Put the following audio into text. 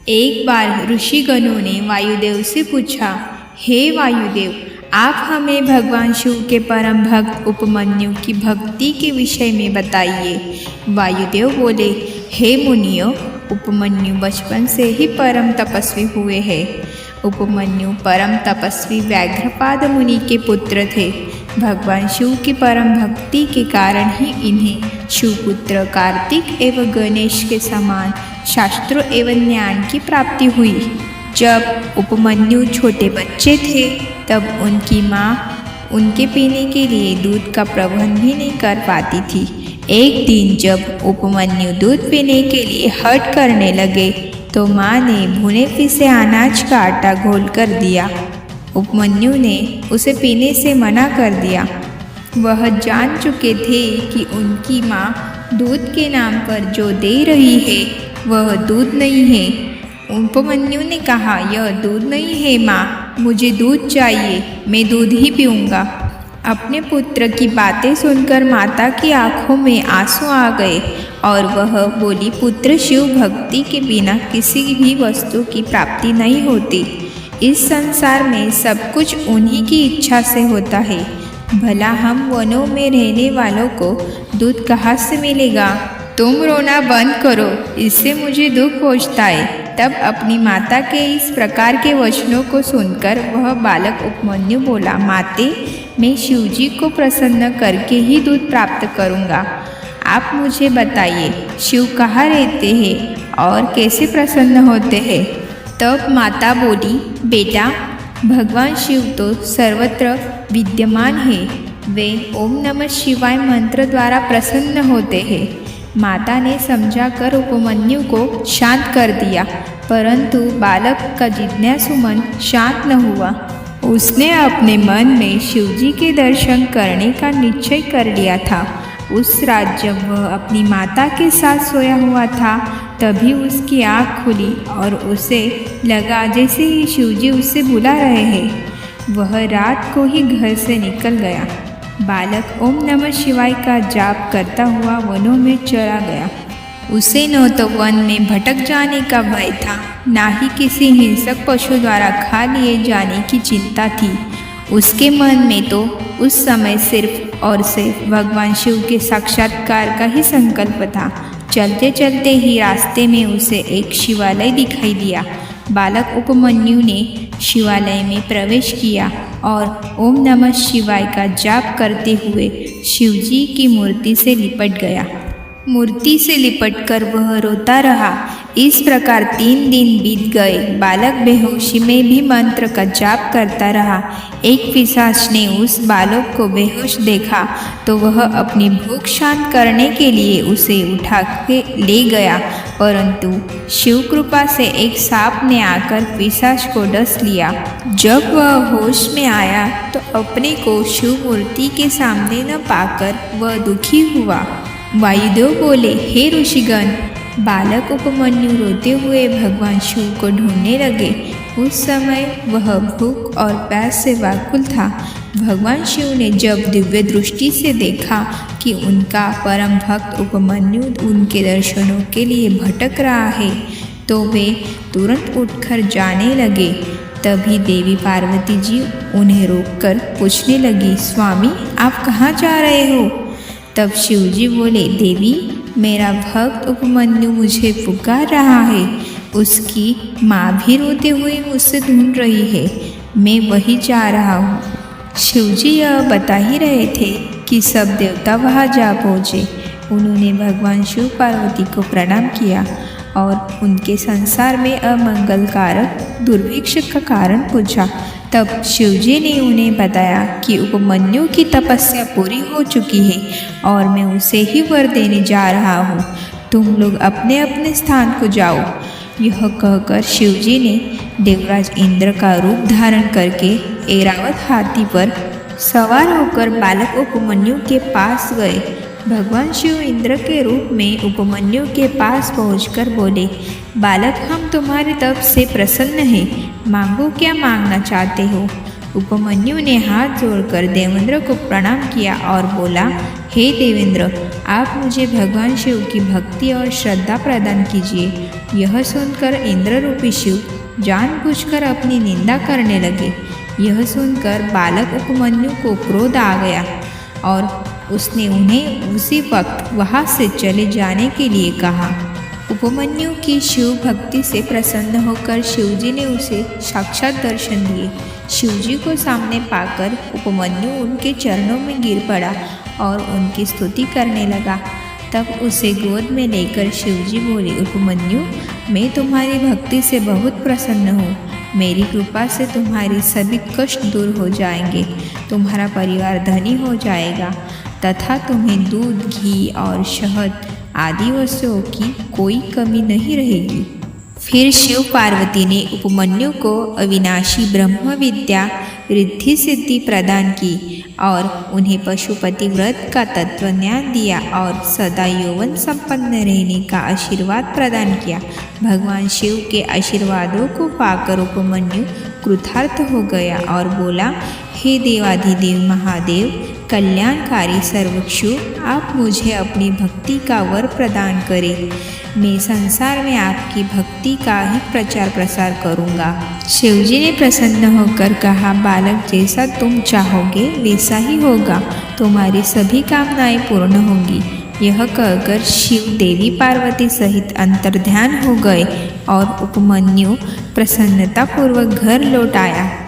एक बार ऋषिगणों ने वायुदेव से पूछा, हे वायुदेव, आप हमें भगवान शिव के परम भक्त उपमन्यु की भक्ति के विषय में बताइए। वायुदेव बोले, हे मुनियो, उपमन्यु बचपन से ही परम तपस्वी हुए हैं। उपमन्यु परम तपस्वी व्याघ्रपाद मुनि के पुत्र थे। भगवान शिव की परम भक्ति के कारण ही इन्हें शिवपुत्र कार्तिक एवं गणेश के समान शास्त्रों एवं ज्ञान की प्राप्ति हुई। जब उपमन्यु छोटे बच्चे थे तब उनकी माँ उनके पीने के लिए दूध का प्रबंध भी नहीं कर पाती थी। एक दिन जब उपमन्यु दूध पीने के लिए हठ करने लगे तो माँ ने भुने पिसे अनाज का आटा घोल कर दिया। उपमन्यु ने उसे पीने से मना कर दिया। वह जान चुके थे कि उनकी माँ दूध के नाम पर जो दे रही है वह दूध नहीं है। उपमन्यु ने कहा, यह दूध नहीं है माँ, मुझे दूध चाहिए, मैं दूध ही पीऊँगा। अपने पुत्र की बातें सुनकर माता की आंखों में आंसू आ गए और वह बोली, पुत्र, शिव भक्ति के बिना किसी भी वस्तु की प्राप्ति नहीं होती। इस संसार में सब कुछ उन्हीं की इच्छा से होता है। भला हम वनों में रहने वालों को दूध कहाँ से मिलेगा? तुम रोना बंद करो, इससे मुझे दुख पहुँचता है। तब अपनी माता के इस प्रकार के वचनों को सुनकर वह बालक उपमन्यु बोला, माते, मैं शिवजी को प्रसन्न करके ही दूध प्राप्त करूँगा। आप मुझे बताइए, शिव कहाँ रहते हैं और कैसे प्रसन्न होते हैं? तब माता बोली, बेटा, भगवान शिव तो सर्वत्र विद्यमान है। वे ओम नमः शिवाय मंत्र द्वारा प्रसन्न होते हैं। माता ने समझाकर उपमन्यु को शांत कर दिया, परंतु बालक का जिज्ञासु मन शांत न हुआ। उसने अपने मन में शिवजी के दर्शन करने का निश्चय कर लिया था। उस रात जब वह अपनी माता के साथ सोया हुआ था तभी उसकी आँख खुली और उसे लगा जैसे ही शिवजी उससे बुला रहे हैं। वह रात को ही घर से निकल गया। बालक ओम नमः शिवाय का जाप करता हुआ वनों में चला गया। उसे न तो वन में भटक जाने का भय था, ना ही किसी हिंसक पशु द्वारा खा लिए जाने की चिंता थी। उसके मन में तो उस समय सिर्फ और सिर्फ भगवान शिव के साक्षात्कार का ही संकल्प था। चलते चलते ही रास्ते में उसे एक शिवालय दिखाई दिया। बालक उपमन्यु ने शिवालय में प्रवेश किया और ओम नमः शिवाय का जाप करते हुए शिवजी की मूर्ति से लिपट गया। मूर्ति से लिपटकर वह रोता रहा। इस प्रकार 3 दिन बीत गए। बालक बेहोशी में भी मंत्र का जाप करता रहा। एक पिशाच ने उस बालक को बेहोश देखा तो वह अपनी भूख शांत करने के लिए उसे उठा के ले गया, परंतु शिव कृपा से एक सांप ने आकर पिशाच को डस लिया। जब वह होश में आया तो अपने को शिव मूर्ति के सामने न पाकर वह दुखी हुआ। वायुदेव बोले, हे ऋषिगण, बालक उपमन्यु रोते हुए भगवान शिव को ढूंढने लगे। उस समय वह भूख और प्यास से व्याकुल था। भगवान शिव ने जब दिव्य दृष्टि से देखा कि उनका परम भक्त उपमन्यु उनके दर्शनों के लिए भटक रहा है तो वे तुरंत उठकर जाने लगे। तभी देवी पार्वती जी उन्हें रोककर पूछने लगी, स्वामी, आप कहाँ जा रहे हो? तब शिवजी बोले, देवी, मेरा भक्त उपमन्यु मुझे पुकार रहा है। उसकी माँ भी रोते हुए मुझसे ढूंढ रही है। मैं वही जा रहा हूँ। शिवजी यह बता ही रहे थे कि सब देवता वहाँ जा पहुँचे। उन्होंने भगवान शिव पार्वती को प्रणाम किया और उनके संसार में अमंगलकारक दुर्भिक्ष का कारण पूछा। तब शिवजी ने उन्हें बताया कि उपमन्यु की तपस्या पूरी हो चुकी है और मैं उसे ही वर देने जा रहा हूँ। तुम लोग अपने अपने स्थान को जाओ। यह कहकर शिवजी ने देवराज इंद्र का रूप धारण करके ऐरावत हाथी पर सवार होकर बालक उपमन्यु के पास गए। भगवान शिव इंद्र के रूप में उपमन्यु के पास पहुंचकर बोले, बालक, हम तुम्हारे तप से प्रसन्न हैं। मांगो, क्या मांगना चाहते हो? उपमन्यु ने हाथ जोड़कर देवेंद्र को प्रणाम किया और बोला, हे देवेंद्र, आप मुझे भगवान शिव की भक्ति और श्रद्धा प्रदान कीजिए। यह सुनकर इंद्र रूपी शिव जानबूझकर अपनी निंदा करने लगे। यह सुनकर बालक उपमन्यु को क्रोध आ गया और उसने उन्हें उसी वक्त वहाँ से चले जाने के लिए कहा। उपमन्यु की शिव भक्ति से प्रसन्न होकर शिवजी ने उसे साक्षात दर्शन दिए। शिवजी को सामने पाकर उपमन्यु उनके चरणों में गिर पड़ा और उनकी स्तुति करने लगा। तब उसे गोद में लेकर शिवजी बोले, उपमन्यु, मैं तुम्हारी भक्ति से बहुत प्रसन्न हूँ। मेरी कृपा से तुम्हारी सभी कष्ट दूर हो जाएंगे, तुम्हारा परिवार धनी हो जाएगा तथा तुम्हें दूध, घी और शहद आदि वस्तुओं की कोई कमी नहीं रहेगी। फिर शिव पार्वती ने उपमन्यु को अविनाशी ब्रह्म विद्या रिद्धि सिद्धि प्रदान की और उन्हें पशुपति व्रत का तत्व ज्ञान दिया और सदा यौवन संपन्न रहने का आशीर्वाद प्रदान किया। भगवान शिव के आशीर्वादों को पाकर उपमन्यु कृतार्थ हो गया और बोला, हे देवाधिदेव महादेव, कल्याणकारी सर्वक्षु, आप मुझे अपनी भक्ति का वर प्रदान करें। मैं संसार में आपकी भक्ति का ही प्रचार प्रसार करूँगा। शिवजी ने प्रसन्न होकर कहा, बालक, जैसा तुम चाहोगे वैसा ही होगा, तुम्हारी सभी कामनाएं पूर्ण होंगी। यह कहकर शिव देवी पार्वती सहित अंतर्ध्यान हो गए और उपमन्यु प्रसन्नतापूर्वक घर लौट आया।